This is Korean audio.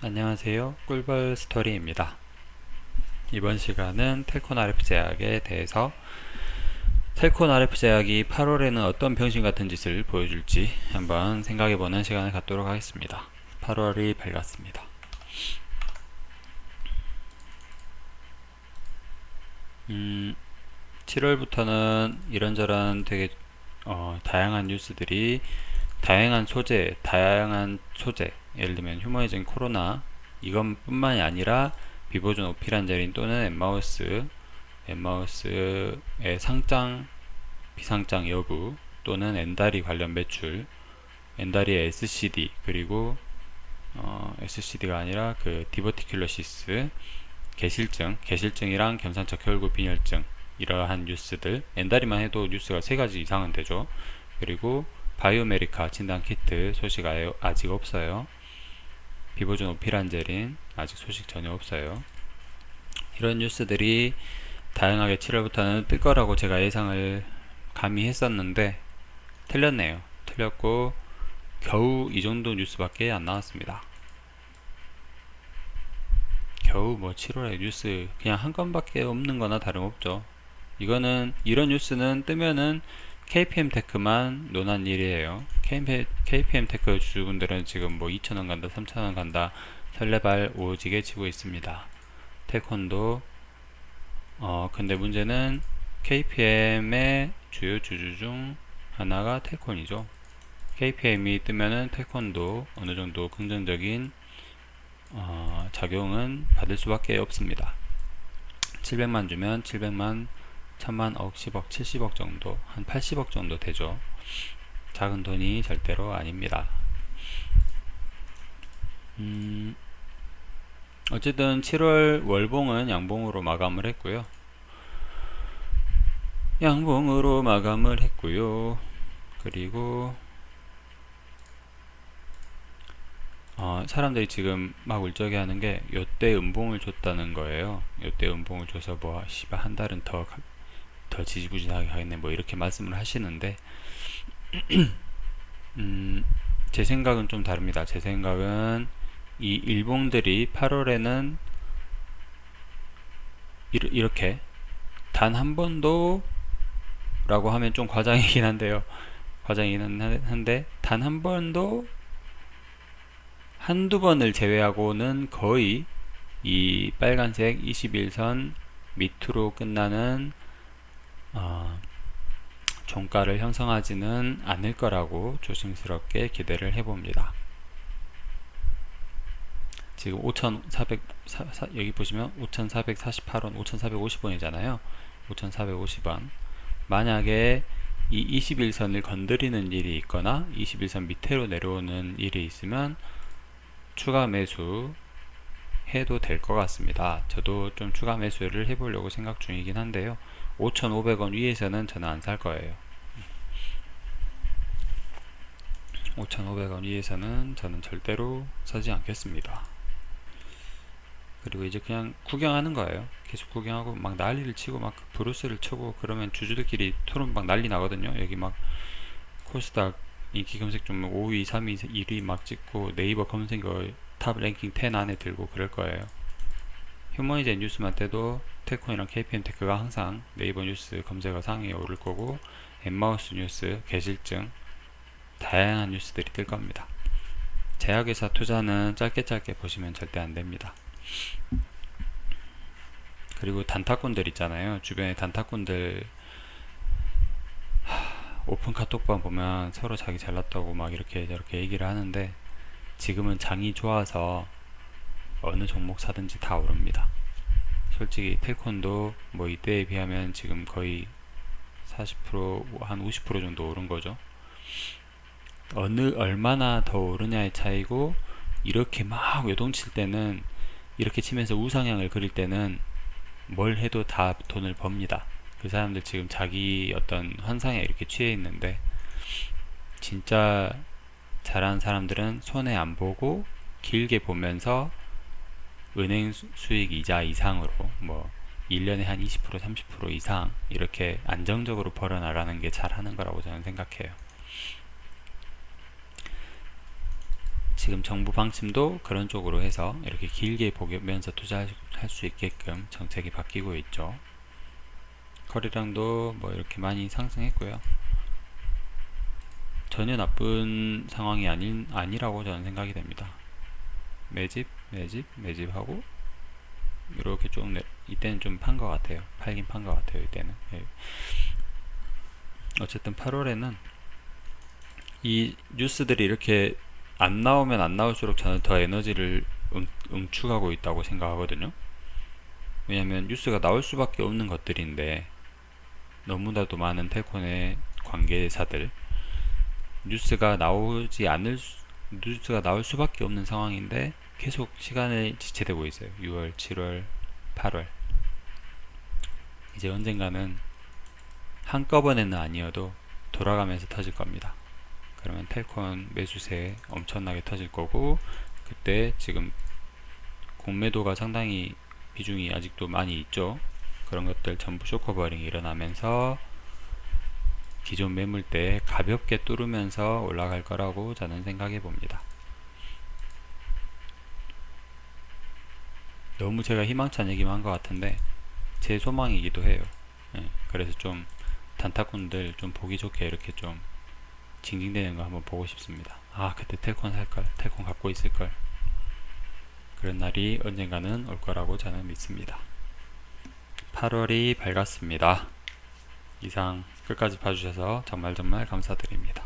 안녕하세요. 꿀벌 스토리입니다. 이번 시간은 텔콘 RF 제약에 대해서 텔콘 RF 제약이 8월에는 어떤 병신 같은 짓을 보여줄지 한번 생각해보는 시간을 갖도록 하겠습니다. 8월이 밝았습니다. 7월부터는 이런저런 되게 다양한 뉴스들이 다양한 소재, 예를 들면 휴머니즌 코로나 이것뿐만이 아니라 비보존 오피란제린 또는 엠마우스의 상장, 비상장 여부 또는 엔다리 관련 매출, 엔다리의 SCD 그리고 SCD가 아니라 그 디버티큘러시스 개실증이랑 겸상척 혈구 빈혈증 이러한 뉴스들 엔다리만 해도 뉴스가 3가지 이상은 되죠. 그리고 바이오메리카 진단 키트 소식 아직 없어요. 비보존 오피란제린 아직 소식 전혀 없어요. 이런 뉴스들이 다양하게 7월부터는 뜰 거라고 제가 예상을 감히 했었는데 틀렸네요. 틀렸고 겨우 이 정도 뉴스밖에 안 나왔습니다. 겨우 뭐 7월에 뉴스 그냥 한 건밖에 없는 거나 다름없죠. 이런 뉴스는 뜨면은 KPM 테크만 논한 일이에요. KPM 테크 주주분들은 지금 뭐 2,000원 간다, 3,000원 간다 설레발 오지게 치고 있습니다. 태권도 근데 문제는 KPM의 주요 주주 중 하나가 태권이죠. KPM이 뜨면은 태권도 어느 정도 긍정적인 작용은 받을 수밖에 없습니다. 700만 주면 700만, 1000만, 억, 10억, 70억 정도, 한 80억 정도 되죠. 작은 돈이 절대로 아닙니다. 어쨌든 7월 월봉은 양봉으로 마감을 했고요. 그리고 사람들이 지금 막 울적해 하는 게 요때 음봉을 줬다는 거예요. 요때 음봉을 줘서 뭐 씨발 한 달은 더 지지부진하게 하겠네 뭐 이렇게 말씀을 하시는데 제 생각은 좀 다릅니다. 제 생각은 이 일봉들이 8월에는 이렇게 단 한 번도 라고 하면 좀 과장이긴 한데요. 단 한 번도 한두 번을 제외하고는 거의 이 빨간색 21선 밑으로 끝나는 종가를 형성하지는 않을 거라고 조심스럽게 기대를 해봅니다. 지금 5,400 여기 보시면 5,448원, 5,450원이잖아요. 5,450원. 만약에 이 21선을 건드리는 일이 있거나 21선 밑으로 내려오는 일이 있으면 추가 매수 해도 될 것 같습니다. 저도 좀 추가 매수를 해보려고 생각 중이긴 한데요. 5,500원 위에서는 저는 안 살 거예요. 5,500원 위에서는 저는 절대로 사지 않겠습니다. 그리고 이제 그냥 구경하는 거예요. 계속 구경하고 막 난리를 치고 막 브루스를 치고 그러면 주주들끼리 토론 막 난리 나거든요. 여기 막 코스닥 인기 검색 좀 5위, 3위, 1위 막 찍고 네이버 검색어 탑 랭킹 10 안에 들고 그럴 거예요. 휴머니젠 뉴스만 떼도 텔콘이랑 KPM 테크가 항상 네이버 뉴스 검색어 상위에 오를 거고 엠마우스 뉴스, 개실증 다양한 뉴스들이 뜰 겁니다. 제약회사 투자는 짧게 보시면 절대 안 됩니다. 그리고 단타꾼들 있잖아요. 주변에 단타꾼들 오픈 카톡방 보면 서로 자기 잘났다고 막 이렇게 저렇게 얘기를 하는데 지금은 장이 좋아서 어느 종목 사든지 다 오릅니다. 솔직히 텔콘도 뭐 이때에 비하면 지금 거의 40% 한 50% 정도 오른 거죠. 얼마나 더 오르냐의 차이고 이렇게 막 요동칠 때는 이렇게 치면서 우상향을 그릴 때는 뭘 해도 다 돈을 법니다. 그 사람들 지금 자기 어떤 환상에 이렇게 취해 있는데 진짜 잘하는 사람들은 손해 안 보고 길게 보면서 은행 수익 이자 이상으로 뭐 1년에 한 20% 30% 이상 이렇게 안정적으로 벌어나가는 게 잘하는 거라고 저는 생각해요. 지금 정부 방침도 그런 쪽으로 해서 이렇게 길게 보면서 투자할 수 있게끔 정책이 바뀌고 있죠. 거래량도 뭐 이렇게 많이 상승했고요. 전혀 나쁜 상황이 아니라고 저는 생각이 됩니다. 매집하고 이렇게 좀 이때는 좀 판 것 같아요. 팔긴 판 것 같아요. 이때는. 예. 어쨌든 8월에는 이 뉴스들이 이렇게 안 나오면 안 나올수록 저는 더 에너지를 응축하고 있다고 생각하거든요. 왜냐면 뉴스가 나올 수밖에 없는 것들인데 너무나도 많은 텔콘의 관계사들 뉴스가 나올 수밖에 없는 상황인데 계속 시간이 지체되고 있어요. 6월, 7월, 8월. 이제 언젠가는 한꺼번에는 아니어도 돌아가면서 터질 겁니다. 그러면 텔콘 매수세 엄청나게 터질 거고, 그때 지금 공매도가 상당히 비중이 아직도 많이 있죠. 그런 것들 전부 쇼커버링이 일어나면서 기존 매물대 가볍게 뚫으면서 올라갈 거라고 저는 생각해 봅니다. 너무 제가 희망찬 얘기만 한 것 같은데 제 소망이기도 해요. 예, 그래서 좀 단타꾼들 좀 보기 좋게 이렇게 좀 징징대는 거 한번 보고 싶습니다. 아, 그때 텔콘 살걸, 텔콘 갖고 있을걸. 그런 날이 언젠가는 올 거라고 저는 믿습니다. 8월이 밝았습니다. 이상 끝까지 봐주셔서 정말 감사드립니다.